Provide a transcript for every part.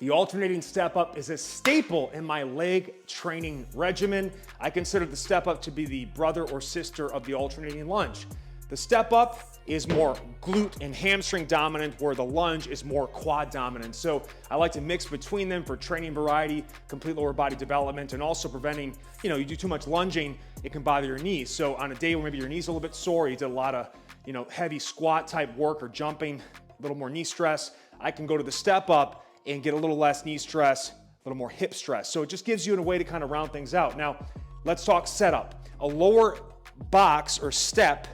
The alternating step up is a staple in my leg training regimen. I consider the step up to be the brother or sister of the alternating lunge. The step up is more glute and hamstring dominant, where the lunge is more quad dominant. So I like to mix between them for training variety, complete lower body development, and also preventing, you do too much lunging, it can bother your knees. So on a day where maybe your knee's a little bit sore, you did a lot of, heavy squat type work or jumping, a little more knee stress, I can go to the step up and get a little less knee stress, a little more hip stress. So it just gives you a way to kind of round things out. Now, let's talk setup. A lower box or step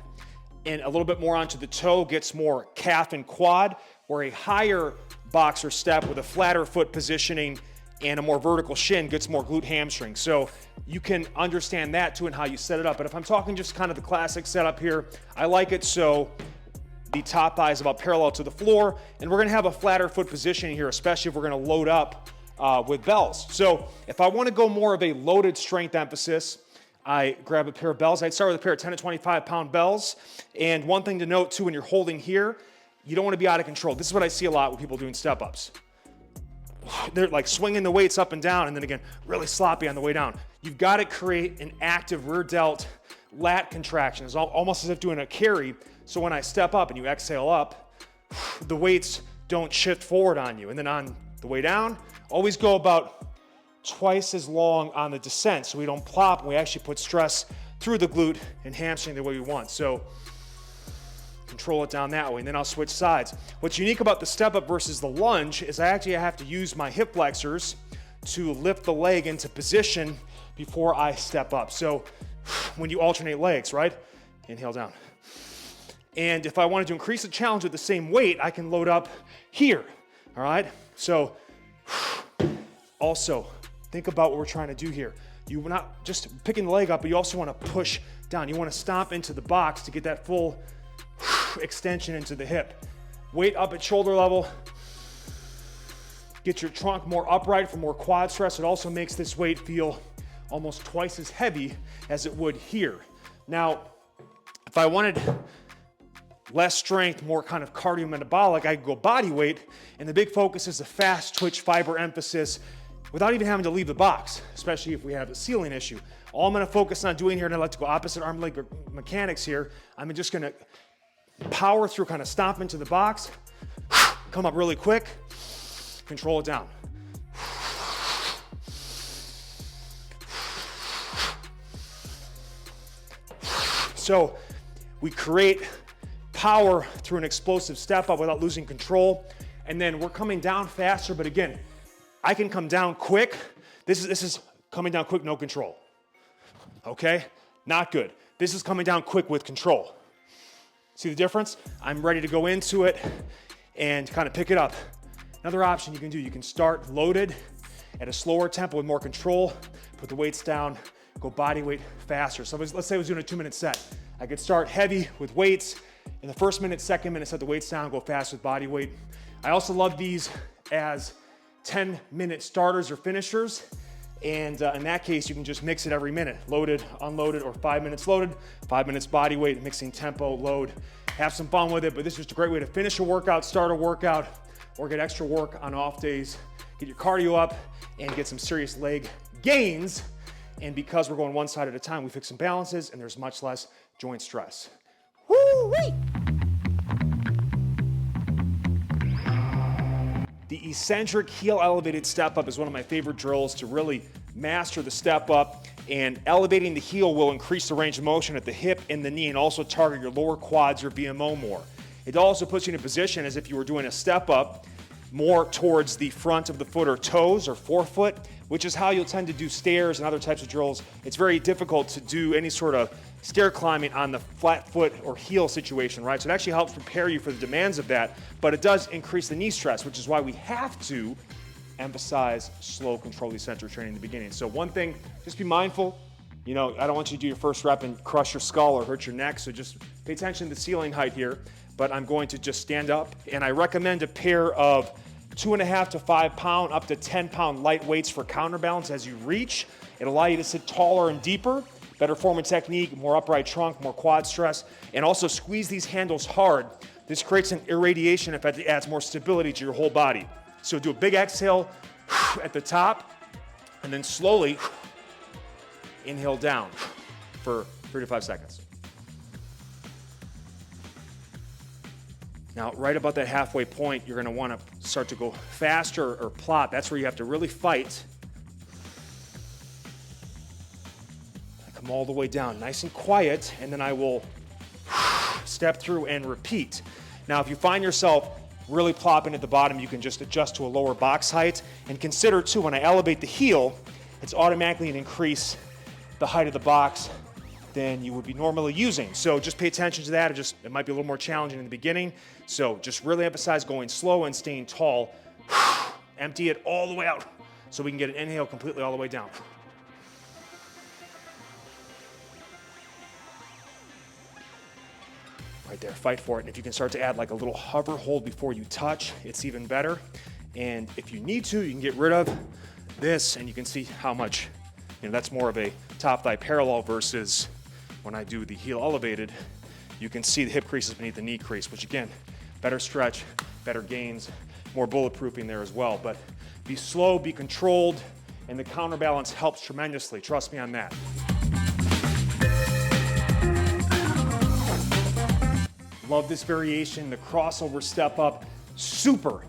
and a little bit more onto the toe gets more calf and quad, where a higher box or step with a flatter foot positioning and a more vertical shin gets more glute hamstring. So you can understand that too and how you set it up. But if I'm talking just kind of the classic setup here, I like it so the top thigh is about parallel to the floor, and we're gonna have a flatter foot position here, especially if we're gonna load up with bells. So if I wanna go more of a loaded strength emphasis, I grab a pair of bells. I'd start with a pair of 10 to 25 pound bells. And one thing to note too, when you're holding here, you don't wanna be out of control. This is what I see a lot with people doing step ups. They're like swinging the weights up and down, and then again, really sloppy on the way down. You've gotta create an active rear delt lat contraction. It's almost as if doing a carry. So when I step up and you exhale up, the weights don't shift forward on you. And then on the way down, always go about twice as long on the descent so we don't plop and we actually put stress through the glute and hamstring the way we want. So control it down that way, and then I'll switch sides. What's unique about the step up versus the lunge is I actually have to use my hip flexors to lift the leg into position before I step up. So when you alternate legs, right? Inhale down. And if I wanted to increase the challenge with the same weight, I can load up here, all right? So also, think about what we're trying to do here. You're not just picking the leg up, but you also want to push down. You want to stomp into the box to get that full extension into the hip. Weight up at shoulder level. Get your trunk more upright for more quad stress. It also makes this weight feel almost twice as heavy as it would here. Now, if I wanted less strength, more kind of cardio-metabolic, I could go body weight, and the big focus is a fast twitch fiber emphasis without even having to leave the box, especially if we have a ceiling issue. All I'm gonna focus on doing here, and I like to go opposite arm leg mechanics here, I'm just gonna power through, kind of stomp into the box, come up really quick, control it down. So we create power through an explosive step up without losing control. And then we're coming down faster, but again, I can come down quick. This is coming down quick, no control. Okay? Not good. This is coming down quick with control. See the difference? I'm ready to go into it and kind of pick it up. Another option you can do, you can start loaded at a slower tempo with more control, put the weights down, go body weight faster. So let's say I was doing a 2-minute set. I could start heavy with weights. In the first minute, second minute, set the weights down, go fast with body weight. I also love these as 10-minute starters or finishers. And in that case, you can just mix it every minute. Loaded, unloaded, or 5 minutes loaded, 5 minutes body weight, mixing tempo, load. Have some fun with it, but this is just a great way to finish a workout, start a workout, or get extra work on off days. Get your cardio up and get some serious leg gains. And because we're going one side at a time, we fix some balances and there's much less joint stress. Woo-wee! The eccentric heel elevated step up is one of my favorite drills to really master the step up, and elevating the heel will increase the range of motion at the hip and the knee and also target your lower quads or VMO more. It also puts you in a position as if you were doing a step up more towards the front of the foot or toes or forefoot, which is how you'll tend to do stairs and other types of drills. It's very difficult to do any sort of stair climbing on the flat foot or heel situation, right? So it actually helps prepare you for the demands of that, but it does increase the knee stress, which is why we have to emphasize slow, controlled eccentric training in the beginning. So one thing, just be mindful. I don't want you to do your first rep and crush your skull or hurt your neck, so just pay attention to the ceiling height here. But I'm going to just stand up, and I recommend a pair of 2.5 to 5 pound up to 10 pound light weights for counterbalance as you reach. It'll allow you to sit taller and deeper, better form and technique, more upright trunk, more quad stress, and also squeeze these handles hard. This creates an irradiation effect that adds more stability to your whole body. So do a big exhale at the top, and then slowly inhale down for 3 to 5 seconds. Now, right about that halfway point, you're gonna wanna start to go faster or plot. That's where you have to really fight. I come all the way down, nice and quiet, and then I will step through and repeat. Now, if you find yourself really plopping at the bottom, you can just adjust to a lower box height. And consider too, when I elevate the heel, it's automatically an increase the height of the box than you would be normally using. So just pay attention to that. It might be a little more challenging in the beginning. So just really emphasize going slow and staying tall. Empty it all the way out so we can get an inhale completely all the way down. Right there, fight for it. And if you can start to add like a little hover hold before you touch, it's even better. And if you need to, you can get rid of this and you can see how much, that's more of a top thigh parallel versus when I do the heel elevated, you can see the hip creases beneath the knee crease, which again, better stretch, better gains, more bulletproofing there as well. But be slow, be controlled, and the counterbalance helps tremendously. Trust me on that. Love this variation, the crossover step up, super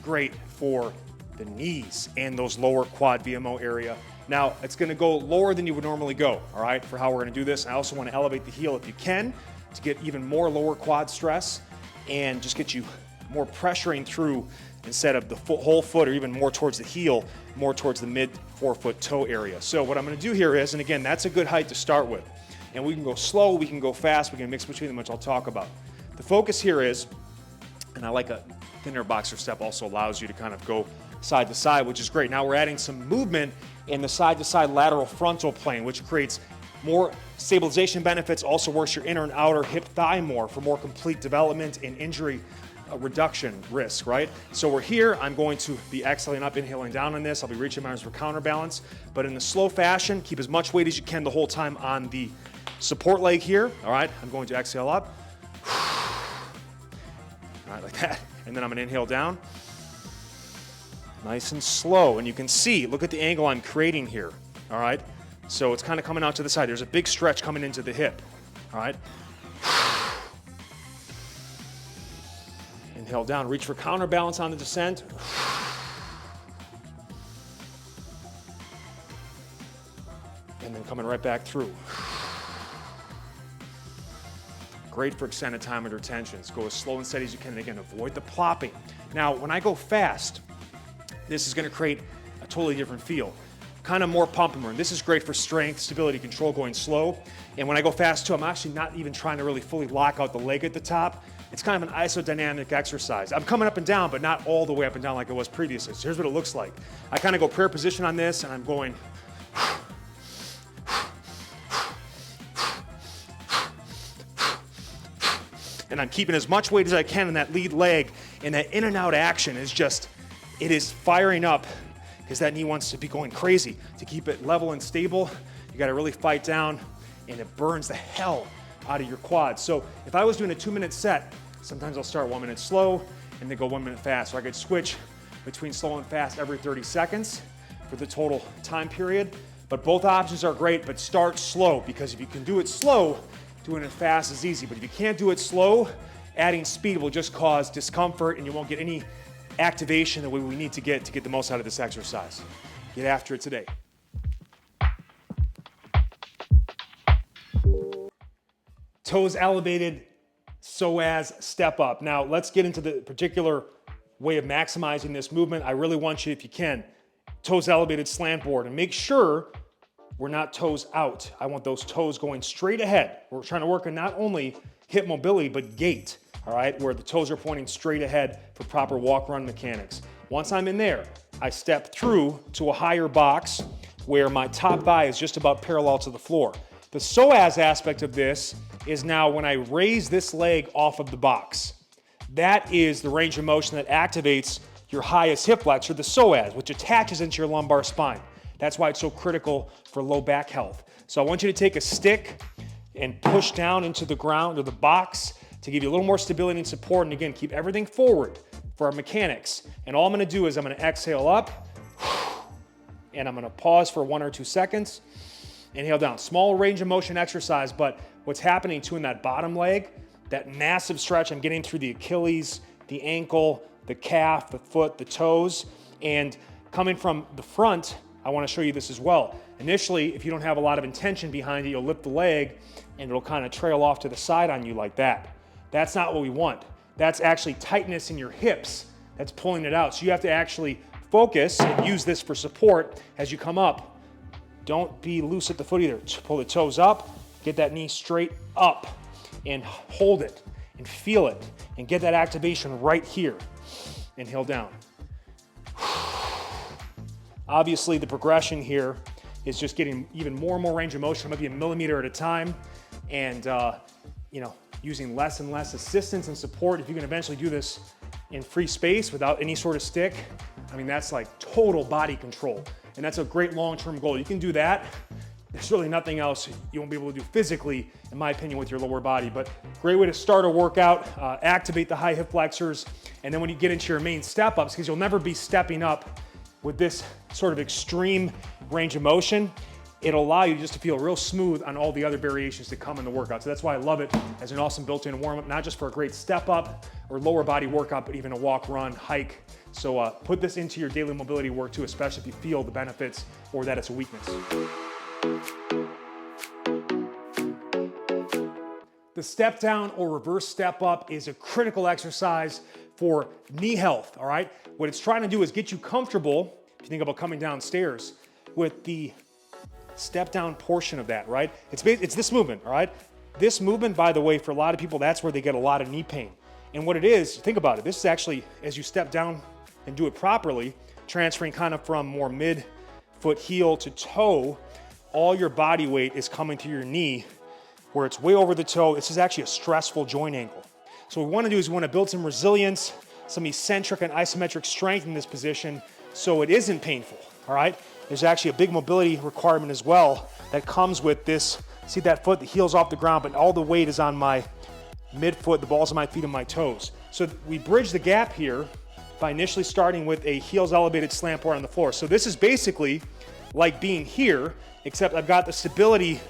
great for the knees and those lower quad VMO area. Now, it's gonna go lower than you would normally go, all right, for how we're gonna do this. I also wanna elevate the heel if you can to get even more lower quad stress and just get you more pressuring through instead of the whole foot or even more towards the heel, more towards the mid forefoot toe area. So what I'm gonna do here is, and again, that's a good height to start with. And we can go slow, we can go fast, we can mix between them, which I'll talk about. The focus here is, and I like a thinner boxer step also allows you to kind of go side to side, which is great. Now we're adding some movement in the side to side lateral frontal plane, which creates more stabilization benefits, also works your inner and outer hip thigh more for more complete development and injury reduction risk, right? So we're here, I'm going to be exhaling up, inhaling down on this. I'll be reaching my arms for counterbalance, but in the slow fashion, keep as much weight as you can the whole time on the support leg here, all right? I'm going to exhale up. All right, like that. And then I'm gonna inhale down. Nice and slow. And you can see, look at the angle I'm creating here, all right? So it's kind of coming out to the side. There's a big stretch coming into the hip, all right? Inhale down, reach for counterbalance on the descent. And then coming right back through. Great for extended time under tensions. Go as slow and steady as you can, and again, avoid the plopping. Now, when I go fast, this is gonna create a totally different feel. Kind of more pump and burn. This is great for strength, stability, control, going slow. And when I go fast too, I'm actually not even trying to really fully lock out the leg at the top. It's kind of an isodynamic exercise. I'm coming up and down, but not all the way up and down like it was previously. So here's what it looks like. I kind of go prayer position on this, and I'm going and I'm keeping as much weight as I can in that lead leg, and that in and out action is just, it is firing up because that knee wants to be going crazy. To keep it level and stable, you gotta really fight down, and it burns the hell out of your quads. So if I was doing a 2-minute set, sometimes I'll start 1 minute slow and then go 1 minute fast. So I could switch between slow and fast every 30 seconds for the total time period. But both options are great, but start slow, because if you can do it slow, doing it fast is easy. But if you can't do it slow, adding speed will just cause discomfort and you won't get any activation the way we need to get the most out of this exercise. Get after it today. Toes elevated, psoas step up. Now let's get into the particular way of maximizing this movement. I really want you, if you can, toes elevated slant board, and make sure we're not toes out. I want those toes going straight ahead. We're trying to work on not only hip mobility, but gait, all right? Where the toes are pointing straight ahead for proper walk-run mechanics. Once I'm in there, I step through to a higher box where my top thigh is just about parallel to the floor. The psoas aspect of this is now when I raise this leg off of the box. That is the range of motion that activates your highest hip flexor, the psoas, which attaches into your lumbar spine. That's why it's so critical for low back health. So I want you to take a stick and push down into the ground or the box to give you a little more stability and support. And again, keep everything forward. for our mechanics. And all I'm gonna do is I'm gonna exhale up, and I'm gonna pause for 1 or 2 seconds, inhale down. Small range of motion exercise, but what's happening too in that bottom leg, that massive stretch I'm getting through the Achilles, the ankle, the calf, the foot, the toes, and coming from the front, I wanna show you this as well. Initially, if you don't have a lot of intention behind it, you'll lift the leg and it'll kind of trail off to the side on you like that. That's not what we want. That's actually tightness in your hips that's pulling it out. So you have to actually focus and use this for support as you come up. Don't be loose at the foot either. Pull the toes up, get that knee straight up and hold it and feel it and get that activation right here. Inhale down. Obviously, the progression here is just getting even more and more range of motion, maybe a millimeter at a time, and using less and less assistance and support. If you can eventually do this in free space without any sort of stick, I mean, that's like total body control. And that's a great long-term goal. You can do that. There's really nothing else you won't be able to do physically, in my opinion, with your lower body. But great way to start a workout, activate the high hip flexors, and then when you get into your main step-ups, because you'll never be stepping up with this sort of extreme range of motion, it'll allow you just to feel real smooth on all the other variations that come in the workout. So that's why I love it as an awesome built-in warm-up, not just for a great step-up or lower body workout, but even a walk, run, hike. So put this into your daily mobility work too, especially if you feel the benefits or that it's a weakness. The step down or reverse step up is a critical exercise for knee health, all right? What it's trying to do is get you comfortable, if you think about coming downstairs, with the step down portion of that, right? It's this movement, all right? This movement, by the way, for a lot of people, that's where they get a lot of knee pain. And what it is, think about it, this is actually, as you step down and do it properly, transferring kind of from more mid-foot heel to toe, all your body weight is coming to your knee where it's way over the toe. This is actually a stressful joint angle. So what we wanna do is we wanna build some resilience, some eccentric and isometric strength in this position so it isn't painful, all right? There's actually a big mobility requirement as well that comes with this. See that foot, the heel's off the ground, but all the weight is on my midfoot, the balls of my feet and my toes. So we bridge the gap here by initially starting with a heels elevated slant board on the floor. So this is basically like being here, except I've got the stability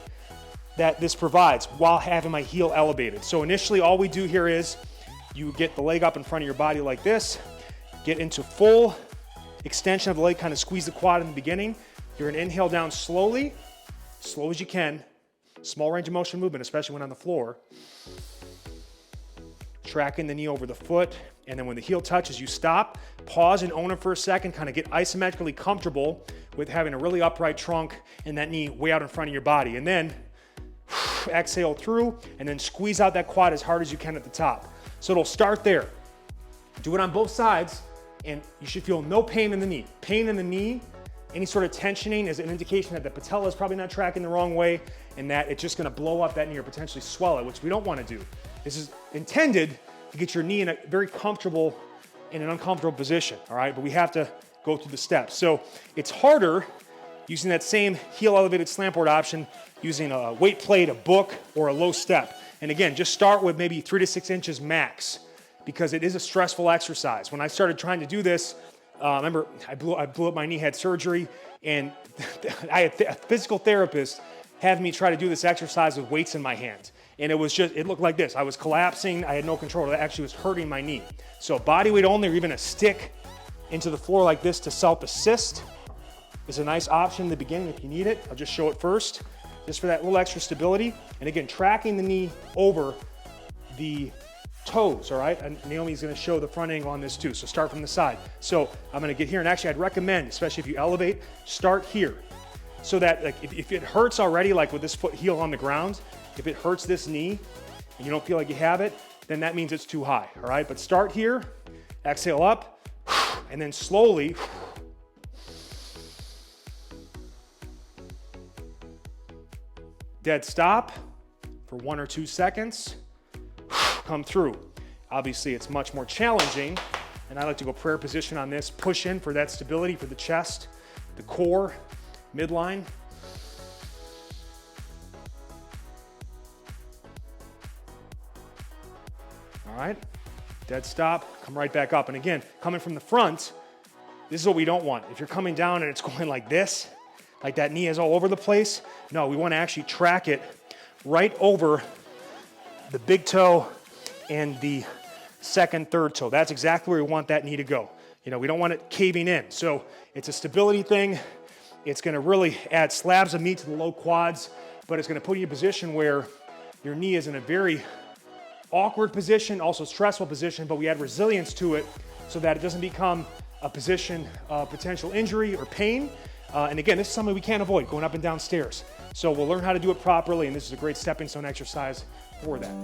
that this provides while having my heel elevated. So initially all we do here is you get the leg up in front of your body like this, get into full extension of the leg, kind of squeeze the quad in the beginning. You're gonna inhale down slowly, slow as you can, small range of motion movement, especially when on the floor. Tracking the knee over the foot, and then when the heel touches, you stop, pause and own it for a second, kind of get isometrically comfortable with having a really upright trunk and that knee way out in front of your body. And then exhale through, and then squeeze out that quad as hard as you can at the top. So it'll start there. Do it on both sides, and you should feel no pain in the knee. Pain in the knee, any sort of tensioning is an indication that the patella is probably not tracking the wrong way, and that it's just gonna blow up that knee or potentially swell it, which we don't wanna do. This is intended to get your knee in a very comfortable, in an uncomfortable position, all right? But we have to go through the steps. So it's harder using that same heel elevated slant board option, using a weight plate, a book, or a low step. And again, just start with maybe 3 to 6 inches max, because it is a stressful exercise. When I started trying to do this, remember I blew up my knee, had surgery, and I had a physical therapist have me try to do this exercise with weights in my hand. And it looked like this. I was collapsing, I had no control. It actually was hurting my knee. So body weight only, or even a stick into the floor like this to self-assist is a nice option in the beginning if you need it. I'll just show it first, just for that little extra stability. And again, tracking the knee over the toes, all right? And Naomi's gonna show the front angle on this too, so start from the side. So I'm gonna get here, and actually I'd recommend, especially if you elevate, start here. So that like if it hurts already, like with this foot heel on the ground, if it hurts this knee and you don't feel like you have it, then that means it's too high, all right? But start here, exhale up, and then slowly dead stop for 1 or 2 seconds, come through. Obviously it's much more challenging, and I like to go prayer position on this, push in for that stability for the chest, the core, midline. All right, dead stop, come right back up. And again, coming from the front, this is what we don't want. If you're coming down and it's going like this, like that knee is all over the place, no, we want to actually track it right over the big toe and the second, third toe. That's exactly where we want that knee to go. You know, we don't want it caving in. So it's a stability thing. It's going to really add slabs of meat to the low quads, but it's going to put you in a position where your knee is in a very awkward position, also stressful position, but we add resilience to it so that it doesn't become a position of potential injury or pain. And again, this is something we can't avoid, going up and down stairs. So we'll learn how to do it properly, and this is a great stepping stone exercise for that.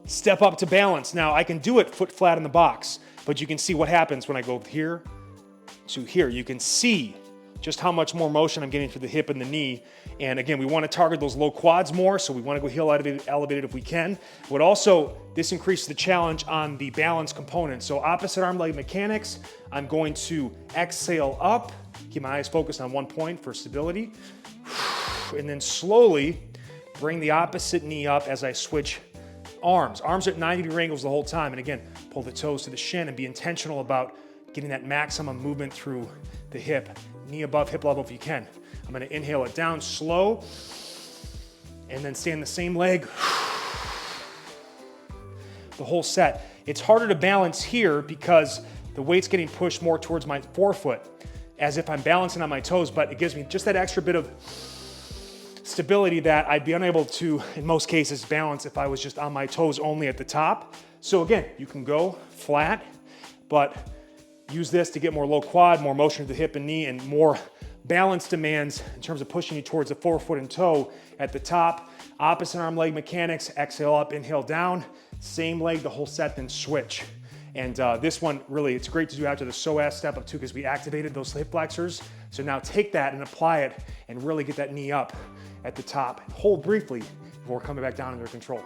Step up to balance. Now I can do it foot flat in the box, but you can see what happens when I go here to here. You can see just how much more motion I'm getting through the hip and the knee. And again, we want to target those low quads more, so we want to go heel elevated if we can. But also, this increases the challenge on the balance component. So opposite arm leg mechanics, I'm going to exhale up, keep my eyes focused on one point for stability, and then slowly bring the opposite knee up as I switch arms. Arms are at 90-degree angles the whole time. And again, pull the toes to the shin and be intentional about getting that maximum movement through the hip. Knee above hip level if you can. I'm going to inhale it down slow and then stay in the same leg the whole set. It's harder to balance here because the weight's getting pushed more towards my forefoot as if I'm balancing on my toes, but it gives me just that extra bit of stability that I'd be unable to, in most cases, balance if I was just on my toes only at the top. So again, you can go flat, but use this to get more low quad, more motion to the hip and knee, and more balance demands in terms of pushing you towards the forefoot and toe at the top. Opposite arm leg mechanics, exhale up, inhale down, same leg the whole set, then switch. And this one, really, it's great to do after the Psoas Step-Up too, because we activated those hip flexors. So now take that and apply it and really get that knee up at the top. Hold briefly before coming back down under control.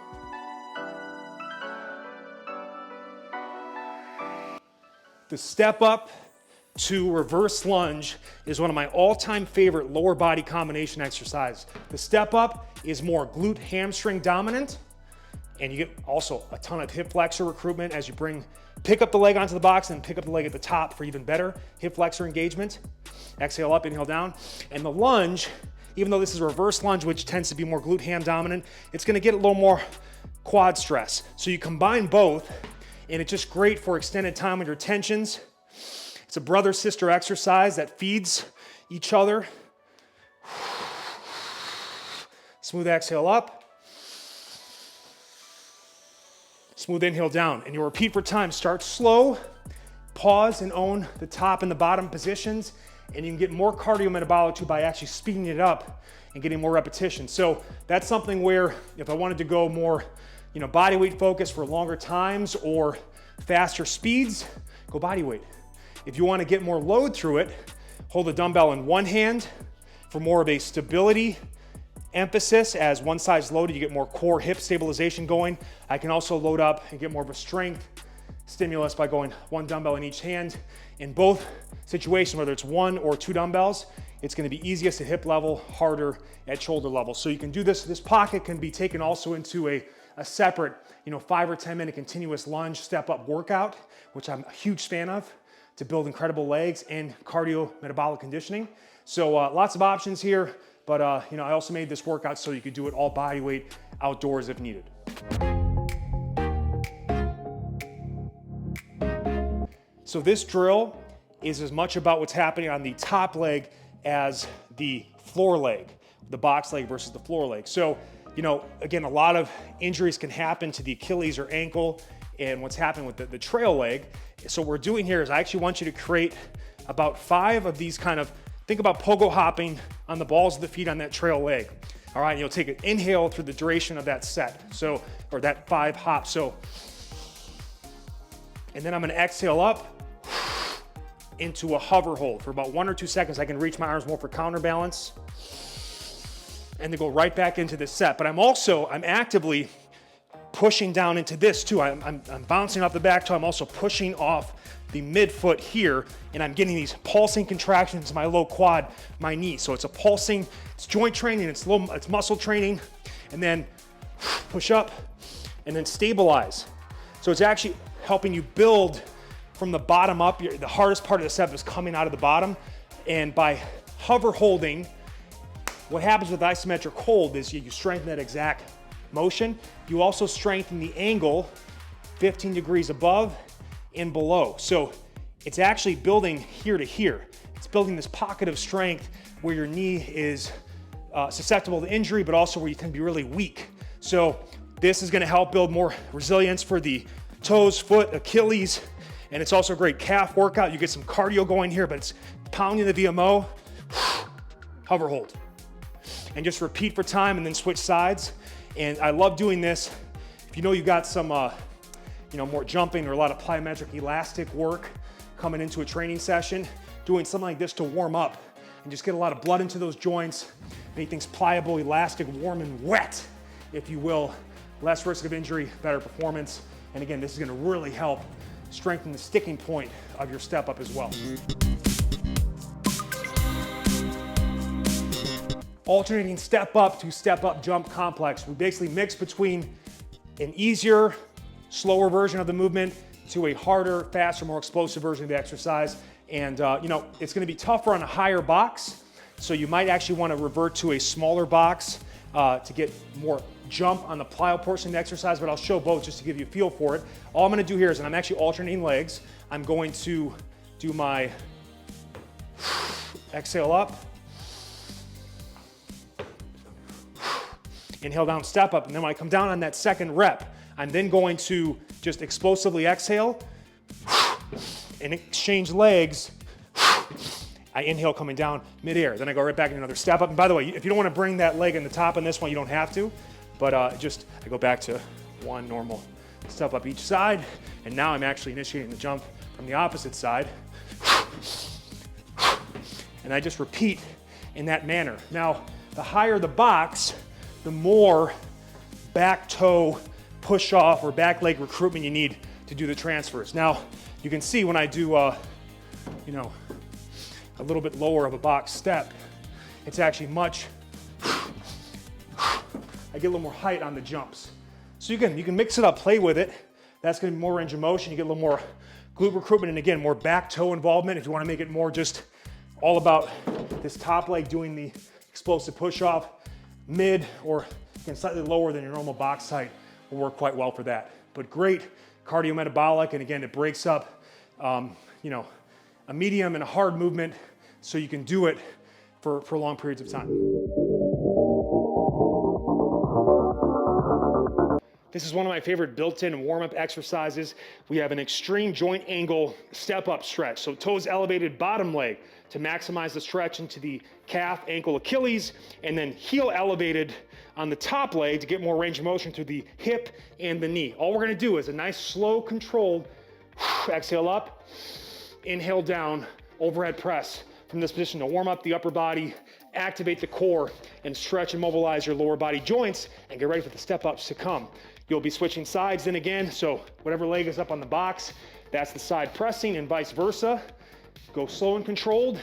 The step up to reverse lunge is one of my all-time favorite lower body combination exercises. The step up is more glute hamstring dominant, and you get also a ton of hip flexor recruitment as you pick up the leg onto the box and pick up the leg at the top for even better hip flexor engagement. Exhale up, inhale down. And the lunge, even though this is a reverse lunge, which tends to be more glute ham dominant, it's gonna get a little more quad stress. So you combine both, and it's just great for extended time under tensions. It's a brother-sister exercise that feeds each other. Smooth exhale up. Smooth inhale down. And you'll repeat for time. Start slow, pause and own the top and the bottom positions, and you can get more cardiometabolic too by actually speeding it up and getting more repetition. So that's something where if I wanted to go more, body weight focus for longer times or faster speeds, go body weight. If you want to get more load through it, hold the dumbbell in one hand for more of a stability emphasis. As one side's loaded, you get more core hip stabilization going. I can also load up and get more of a strength stimulus by going one dumbbell in each hand. In both situations, whether it's one or two dumbbells, it's going to be easiest at hip level, harder at shoulder level. So you can do this. This pocket can be taken also into a separate 5 or 10 minute continuous lunge step up workout, which I'm a huge fan of to build incredible legs and cardio metabolic conditioning. So lots of options here, but I also made this workout so you could do it all body weight outdoors if needed. So this drill is as much about what's happening on the top leg as the floor leg, the box leg versus the floor leg. So, again, a lot of injuries can happen to the Achilles or ankle and what's happening with the trail leg. So what we're doing here is I actually want you to create about 5 of these think about pogo hopping on the balls of the feet on that trail leg. All right, and you'll take an inhale through the duration of that set. Or that 5 hops. And then I'm gonna exhale up into a hover hold for about 1 or 2 seconds. I can reach my arms more for counterbalance and then go right back into this set. But I'm actively pushing down into this too. I'm bouncing off the back toe. I'm also pushing off the midfoot here, and I'm getting these pulsing contractions in my low quad, my knee. So it's a pulsing, it's joint training, it's muscle training, and then push up, and then stabilize. So it's actually helping you build from the bottom up. The hardest part of the step is coming out of the bottom. And by hover holding, what happens with isometric hold is you strengthen that exact motion. You also strengthen the angle 15 degrees above and below. So it's actually building here to here. It's building this pocket of strength where your knee is susceptible to injury, but also where you can be really weak. So this is gonna help build more resilience for the toes, foot, Achilles, and it's also a great calf workout. You get some cardio going here, but it's pounding the VMO, hover hold. And just repeat for time and then switch sides. And I love doing this. If you know you got some more jumping or a lot of plyometric elastic work coming into a training session, doing something like this to warm up and just get a lot of blood into those joints, make things pliable, elastic, warm, and wet, if you will. Less risk of injury, better performance. And again, this is gonna really help strengthen the sticking point of your step up as well. Alternating step up to step up jump complex. We basically mix between an easier, slower version of the movement to a harder, faster, more explosive version of the exercise. And it's gonna be tougher on a higher box, so you might actually wanna revert to a smaller box to get more jump on the plyo portion of the exercise, but I'll show both just to give you a feel for it. All I'm gonna do here is, and I'm actually alternating legs, I'm going to do my exhale up, inhale down, step up, and then when I come down on that second rep, I'm then going to just explosively exhale and exchange legs. I inhale coming down midair, then I go right back into another step up. And by the way, if you don't want to bring that leg in the top on this one, you don't have to, but I go back to one normal step up each side, and now I'm actually initiating the jump from the opposite side. And I just repeat in that manner. Now, the higher the box, the more back toe push off or back leg recruitment you need to do the transfers. Now, you can see when I do, a little bit lower of a box step, it's actually I get a little more height on the jumps. So you can mix it up, play with it. That's gonna be more range of motion. You get a little more glute recruitment, and again, more back toe involvement. If you wanna make it more just all about this top leg doing the explosive push off, mid or again, slightly lower than your normal box height will work quite well for that. But great cardiometabolic, and again, it breaks up, a medium and a hard movement, so you can do it for long periods of time. This is one of my favorite built-in warm-up exercises. We have an extreme joint angle step-up stretch. So toes elevated, bottom leg to maximize the stretch into the calf, ankle, Achilles, and then heel elevated on the top leg to get more range of motion through the hip and the knee. All we're gonna do is a nice, slow, controlled exhale up, inhale down, overhead press from this position to warm up the upper body, activate the core, and stretch and mobilize your lower body joints, and get ready for the step-ups to come. You'll be switching sides then again, so whatever leg is up on the box, that's the side pressing, and vice versa. Go slow and controlled,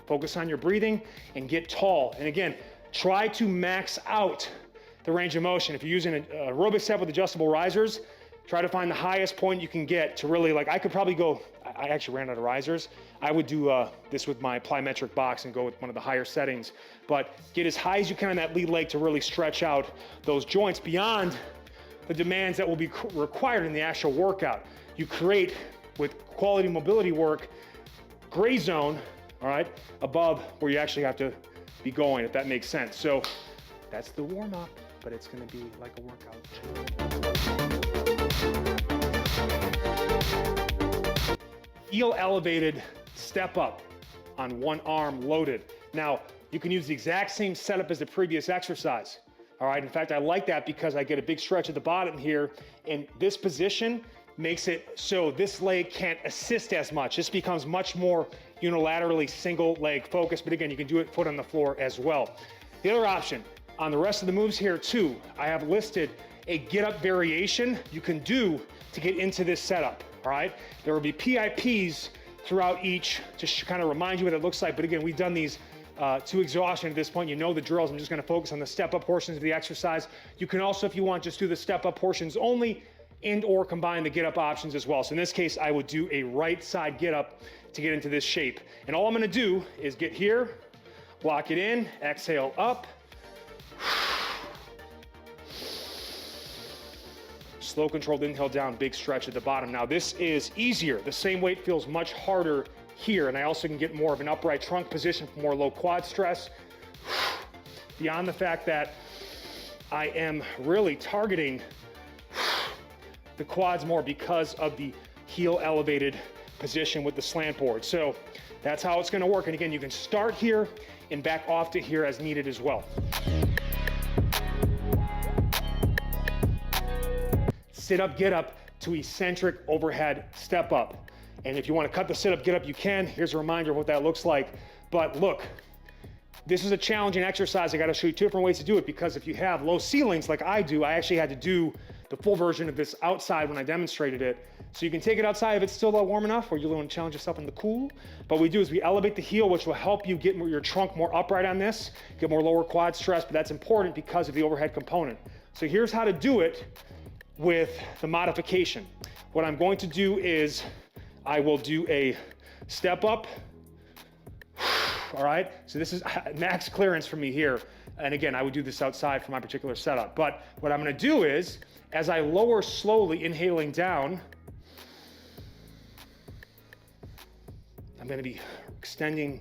focus on your breathing, and get tall. And again, try to max out the range of motion. If you're using an aerobic set with adjustable risers, try to find the highest point you can get to really, I could probably go, I actually ran out of risers. I would do this with my plyometric box and go with one of the higher settings, but get as high as you can on that lead leg to really stretch out those joints beyond the demands that will be required in the actual workout. You create, with quality mobility work, gray zone, all right, above where you actually have to be going, if that makes sense. So that's the warm up, but it's gonna be like a workout. Heel elevated step up on one arm loaded. Now, you can use the exact same setup as the previous exercise. All right, in fact, I like that because I get a big stretch at the bottom here, and this position makes it so this leg can't assist as much. This becomes much more unilaterally single leg focused, but again, you can do it foot on the floor as well. The other option, on the rest of the moves here too, I have listed a get up variation you can do to get into this setup, all right? There will be PIPs throughout each to kind of remind you what it looks like, but again, we've done these to exhaustion at this point. You know the drills. I'm just gonna focus on the step up portions of the exercise. You can also, if you want, just do the step up portions only and or combine the get up options as well. So in this case, I would do a right side get up to get into this shape. And all I'm gonna do is get here, lock it in, exhale up. Slow controlled inhale down, big stretch at the bottom. Now this is easier. The same weight feels much harder here, and I also can get more of an upright trunk position for more low quad stress. Beyond the fact that I am really targeting the quads more because of the heel elevated position with the slant board. So that's how it's gonna work. And again, you can start here and back off to here as needed as well. Sit up, get up to eccentric overhead step up. And if you want to cut the sit up, get up, you can. Here's a reminder of what that looks like. But look, this is a challenging exercise. I got to show you two different ways to do it, because if you have low ceilings like I do, I actually had to do the full version of this outside when I demonstrated it. So you can take it outside if it's still warm enough, or you want to challenge yourself in the cool. But what we do is we elevate the heel, which will help you get your trunk more upright on this, get more lower quad stress, but that's important because of the overhead component. So here's how to do it with the modification. What I'm going to do is I will do a step up. All right, so this is max clearance for me here. And again, I would do this outside for my particular setup. But what I'm gonna do is, as I lower slowly, inhaling down, I'm gonna be extending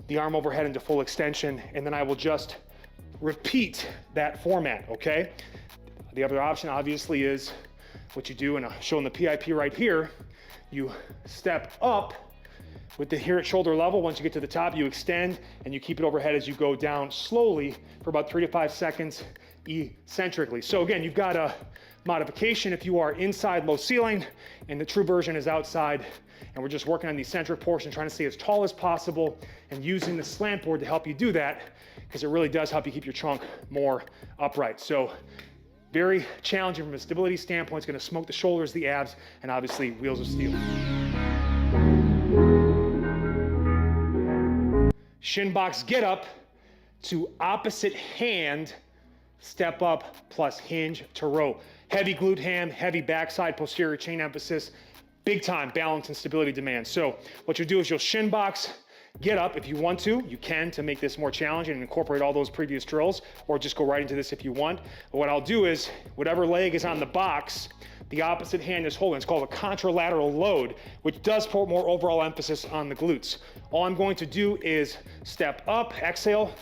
the arm overhead into full extension, and then I will just repeat that format, okay? The other option obviously is what you do, and I'm showing the PIP right here. You step up with the here at shoulder level. Once you get to the top, you extend and you keep it overhead as you go down slowly for about 3 to 5 seconds eccentrically. So again, you've got a modification if you are inside low ceiling, and the true version is outside. And we're just working on the eccentric portion, trying to stay as tall as possible and using the slant board to help you do that, because it really does help you keep your trunk more upright. So very challenging from a stability standpoint. It's gonna smoke the shoulders, the abs, and obviously wheels of steel. Shin box get up to opposite hand step up plus hinge to row. Heavy glute ham, heavy backside posterior chain emphasis, big time balance and stability demand. So what you'll do is you'll shin box get up. If you want to, you can, to make this more challenging and incorporate all those previous drills, or just go right into this if you want. But what I'll do is, whatever leg is on the box, the opposite hand is holding. It's called a contralateral load, which does put more overall emphasis on the glutes. All I'm going to do is step up, exhale,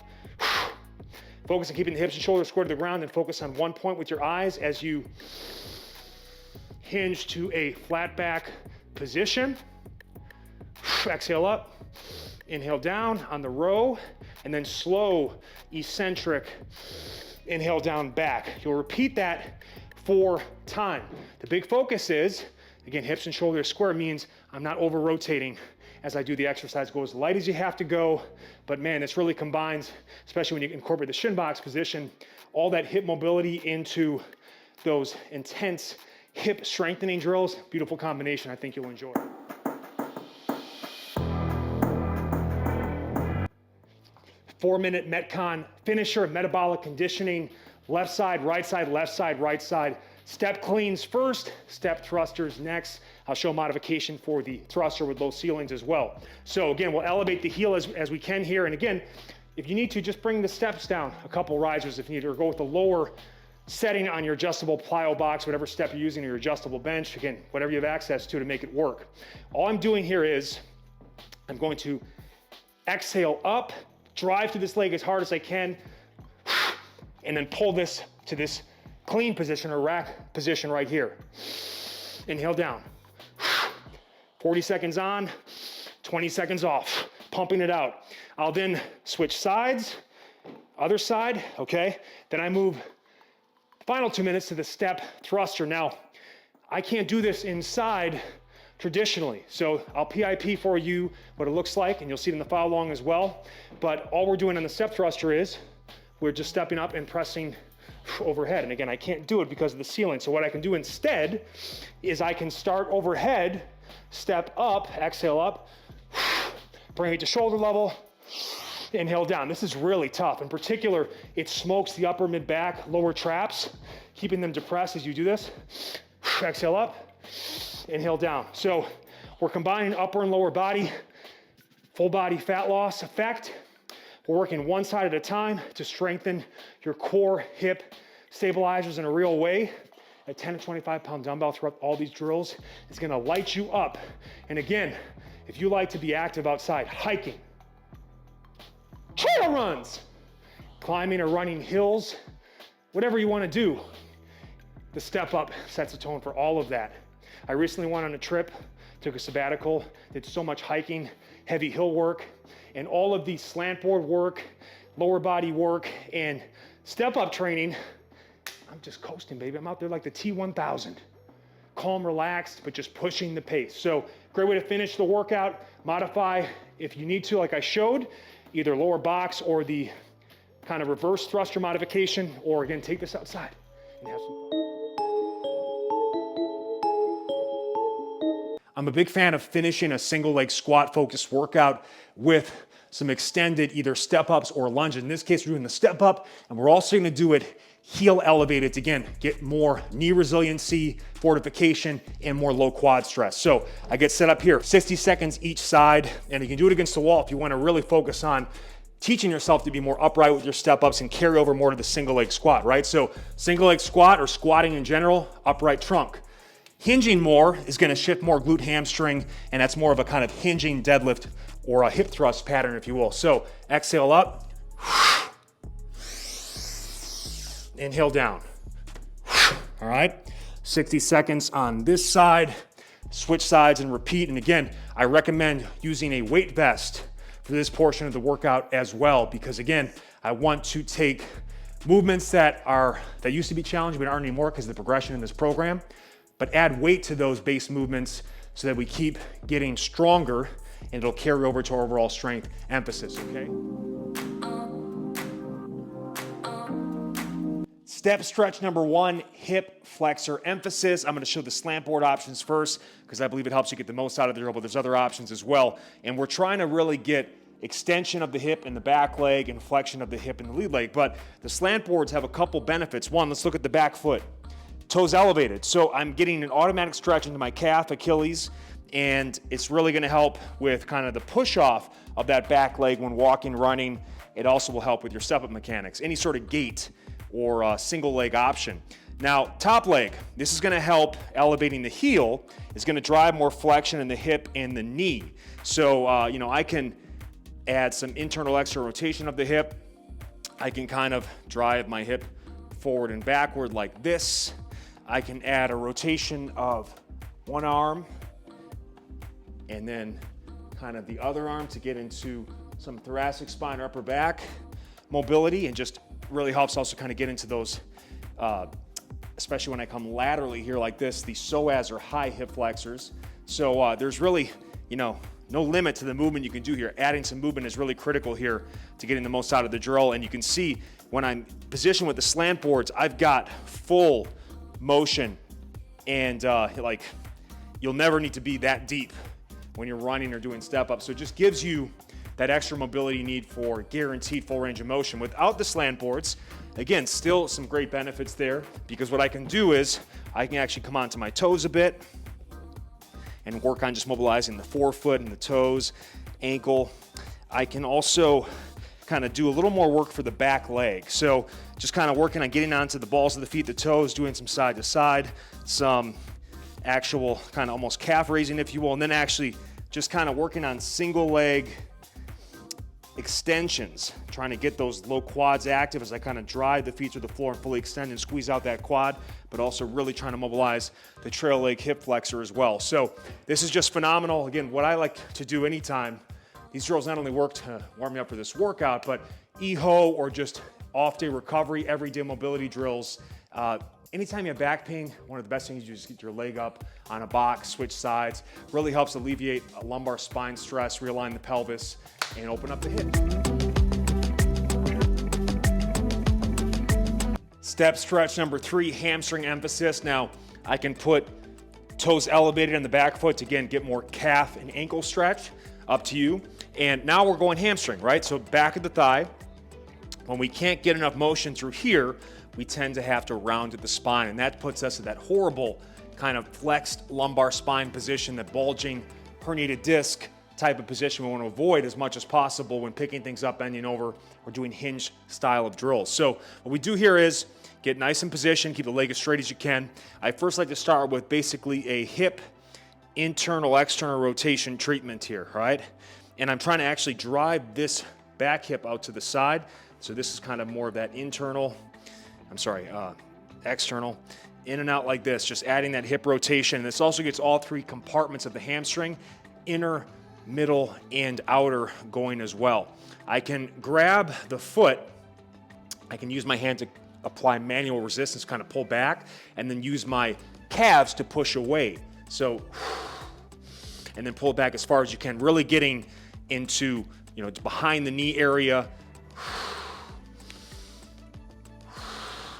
focus on keeping the hips and shoulders square to the ground, and focus on one point with your eyes as you hinge to a flat back position. Exhale up. Inhale down on the row, and then slow, eccentric, inhale down back. You'll repeat that 4 times. The big focus is, again, hips and shoulders square means I'm not over rotating as I do the exercise. Go as light as you have to go, but man, this really combines, especially when you incorporate the shin box position, all that hip mobility into those intense hip strengthening drills. Beautiful combination. I think you'll enjoy. 4-minute Metcon finisher, metabolic conditioning, left side, right side, left side, right side. Step cleans first, step thrusters next. I'll show modification for the thruster with low ceilings as well. So again, we'll elevate the heel as we can here. And again, if you need to, just bring the steps down a couple risers if needed, or go with the lower setting on your adjustable plyo box, whatever step you're using, or your adjustable bench. Again, whatever you have access to make it work. All I'm doing here is I'm going to exhale up, drive through this leg as hard as I can, and then pull this to this clean position or rack position right here. Inhale down. 40 seconds on, 20 seconds off, pumping it out. I'll then switch sides, other side, okay? Then I move final 2 minutes to the step thruster. Now, I can't do this inside traditionally. So I'll PIP for you what it looks like, and you'll see it in the follow along as well. But all we're doing on the step thruster is we're just stepping up and pressing overhead. And again, I can't do it because of the ceiling. So what I can do instead is I can start overhead, step up, exhale up, bring it to shoulder level, Inhale down. This is really tough. In particular, it smokes the upper mid back, lower traps, keeping them depressed as you do this. Exhale up, inhale down. So we're combining upper and lower body, full body fat loss effect. We're working one side at a time to strengthen your core, hip stabilizers in a real way. A 10 to 25 pound dumbbell throughout all these drills is gonna light you up. And again, if you like to be active outside, hiking, trail runs, climbing or running hills, whatever you wanna do, the step up sets the tone for all of that. I recently went on a trip, took a sabbatical, did so much hiking, heavy hill work, and all of the slant board work, lower body work, and step up training. I'm just coasting, baby. I'm out there like the T1000. Calm, relaxed, but just pushing the pace. So great way to finish the workout. Modify if you need to, like I showed, either lower box or the kind of reverse thruster modification, or again, take this outside and have some fun. I'm a big fan of finishing a single leg squat focused workout with some extended either step ups or lunge. In this case, we're doing the step up, and we're also gonna do it heel elevated to, again, get more knee resiliency, fortification, and more low quad stress. So I get set up here, 60 seconds each side, and you can do it against the wall if you wanna really focus on teaching yourself to be more upright with your step ups and carry over more to the single leg squat, right? So single leg squat or squatting in general, upright trunk. Hinging more is gonna shift more glute hamstring, and that's more of a kind of hinging deadlift or a hip thrust pattern, if you will. So exhale up, inhale down. All right, 60 seconds on this side, switch sides and repeat. And again, I recommend using a weight vest for this portion of the workout as well, because again, I want to take movements that used to be challenging but aren't anymore because of the progression in this program, but add weight to those base movements so that we keep getting stronger, and it'll carry over to our overall strength emphasis, okay? Step stretch number 1, hip flexor emphasis. I'm gonna show the slant board options first because I believe it helps you get the most out of the drill, but there's other options as well. And we're trying to really get extension of the hip in the back leg and flexion of the hip in the lead leg. But the slant boards have a couple benefits. One, let's look at the back foot. Toes elevated. So I'm getting an automatic stretch into my calf, Achilles, and it's really gonna help with kind of the push off of that back leg when walking, running. It also will help with your step up mechanics, any sort of gait or single leg option. Now, top leg, this is gonna help elevating the heel. It's gonna drive more flexion in the hip and the knee. So, I can add some internal external rotation of the hip. I can kind of drive my hip forward and backward like this. I can add a rotation of one arm and then kind of the other arm to get into some thoracic spine or upper back mobility, and just really helps also kind of get into those, especially when I come laterally here like this, the psoas or high hip flexors. So there's really, no limit to the movement you can do here. Adding some movement is really critical here to getting the most out of the drill. And you can see when I'm positioned with the slant boards, I've got full motion, and you'll never need to be that deep when you're running or doing step up. So it just gives you that extra mobility you need for guaranteed full range of motion. Without the slant boards, again, still some great benefits there, because what I can do is I can actually come onto my toes a bit and work on just mobilizing the forefoot and the toes, ankle. I can also kind of do a little more work for the back leg. So just kind of working on getting onto the balls of the feet, the toes, doing some side to side, some actual kind of almost calf raising, if you will, and then actually just kind of working on single leg extensions, trying to get those low quads active as I kind of drive the feet to the floor and fully extend and squeeze out that quad, but also really trying to mobilize the trail leg hip flexor as well. So this is just phenomenal. Again, what I like to do anytime, these drills not only work to warm me up for this workout, but EHO or just off-day recovery, everyday mobility drills. Anytime you have back pain, one of the best things you do is get your leg up on a box, switch sides. Really helps alleviate a lumbar spine stress, realign the pelvis, and open up the hip. Step stretch number 3, hamstring emphasis. Now, I can put toes elevated on the back foot to, again, get more calf and ankle stretch. up to you. And now we're going hamstring, right? So back of the thigh. When we can't get enough motion through here, we tend to have to round at the spine, and that puts us at that horrible kind of flexed lumbar spine position, that bulging herniated disc type of position we want to avoid as much as possible when picking things up, bending over, or doing hinge style of drills. So what we do here is get nice in position, keep the leg as straight as you can. I first like to start with basically a hip internal external rotation treatment here, all right? And I'm trying to actually drive this back hip out to the side. So this is kind of more of that external, in and out like this, just adding that hip rotation. And this also gets all three compartments of the hamstring, inner, middle, and outer going as well. I can grab the foot, I can use my hand to apply manual resistance, kind of pull back, and then use my calves to push away. So, and then pull it back as far as you can, really getting into, behind the knee area.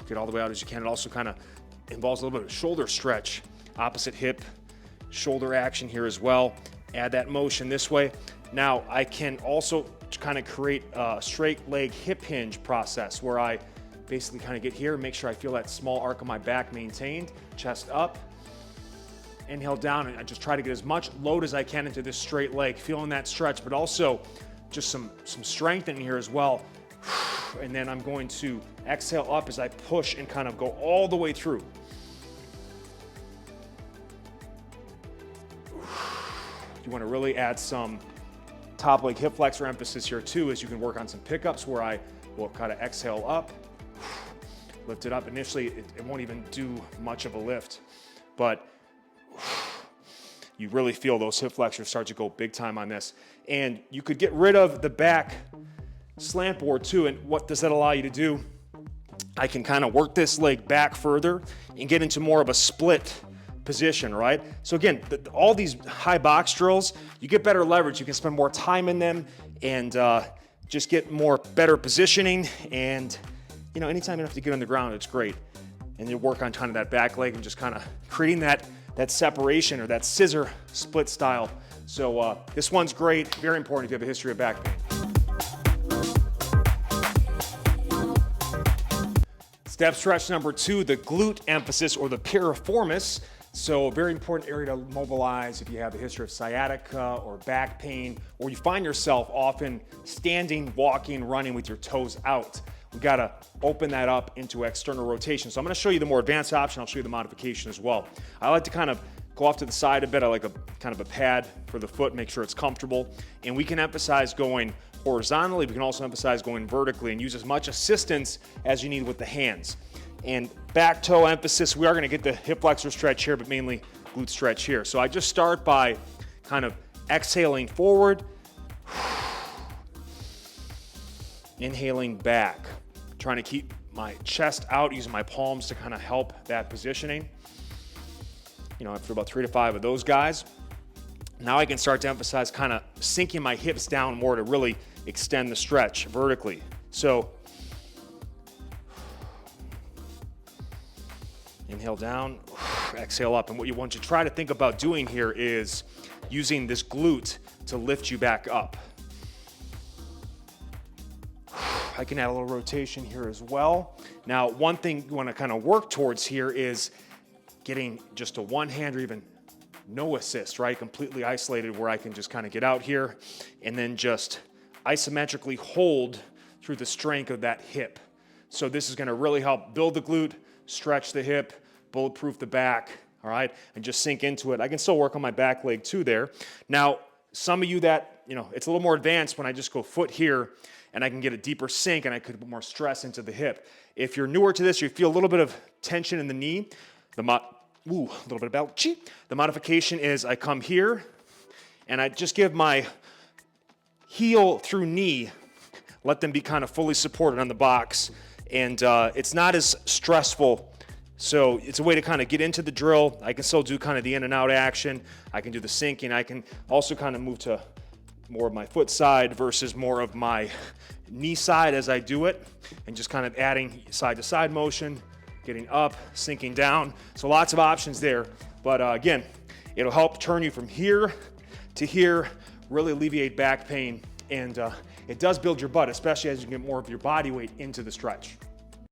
Get all the way out as you can. It also kind of involves a little bit of shoulder stretch, opposite hip, shoulder action here as well. Add that motion this way. Now I can also kind of create a straight leg hip hinge process where I basically kind of get here, make sure I feel that small arc of my back maintained, chest up, inhale down, and I just try to get as much load as I can into this straight leg, feeling that stretch, but also just some strength in here as well. And then I'm going to exhale up as I push and kind of go all the way through. You want to really add some top leg hip flexor emphasis here too, as you can work on some pickups where I will kind of exhale up, lift it up. Initially, it won't even do much of a lift, but you really feel those hip flexors start to go big time on this. And you could get rid of the back slant board too. And what does that allow you to do? I can kind of work this leg back further and get into more of a split position, right? So again, all these high box drills, you get better leverage. You can spend more time in them and just get better positioning. And anytime you have to get on the ground, it's great. And you work on kind of that back leg and just kind of creating that separation or that scissor split style. So this one's great, very important if you have a history of back pain. Step stretch number 2, the glute emphasis or the piriformis. So a very important area to mobilize if you have a history of sciatica or back pain, or you find yourself often standing, walking, running with your toes out. We gotta open that up into external rotation. So I'm gonna show you the more advanced option. I'll show you the modification as well. I like to kind of go off to the side a bit. I like a kind of a pad for the foot, make sure it's comfortable. And we can emphasize going horizontally. We can also emphasize going vertically and use as much assistance as you need with the hands. And back toe emphasis, we are gonna get the hip flexor stretch here, but mainly glute stretch here. So I just start by kind of exhaling forward, inhaling back, trying to keep my chest out, using my palms to kind of help that positioning. After about 3 to 5 of those guys, now I can start to emphasize kind of sinking my hips down more to really extend the stretch vertically. So inhale down, exhale up. And what you want to try to think about doing here is using this glute to lift you back up. I can add a little rotation here as well. Now, one thing you want to kind of work towards here is getting just a one hand or even no assist, right? Completely isolated where I can just kind of get out here and then just isometrically hold through the strength of that hip. So this is going to really help build the glute, stretch the hip, bulletproof the back, all right? And just sink into it. I can still work on my back leg too there. Now, some of you that, it's a little more advanced when I just go foot here and I can get a deeper sink and I could put more stress into the hip. If you're newer to this, you feel a little bit of tension in the knee, a little bit of belch. The modification is I come here and I just give my heel through knee, let them be kind of fully supported on the box. And it's not as stressful. So it's a way to kind of get into the drill. I can still do kind of the in and out action. I can do the sinking. I can also kind of move to more of my foot side versus more of my knee side as I do it, and just kind of adding side to side motion, getting up, sinking down. So lots of options there. But again, it'll help turn you from here to here really alleviate back pain, and it does build your butt, especially as you get more of your body weight into the stretch.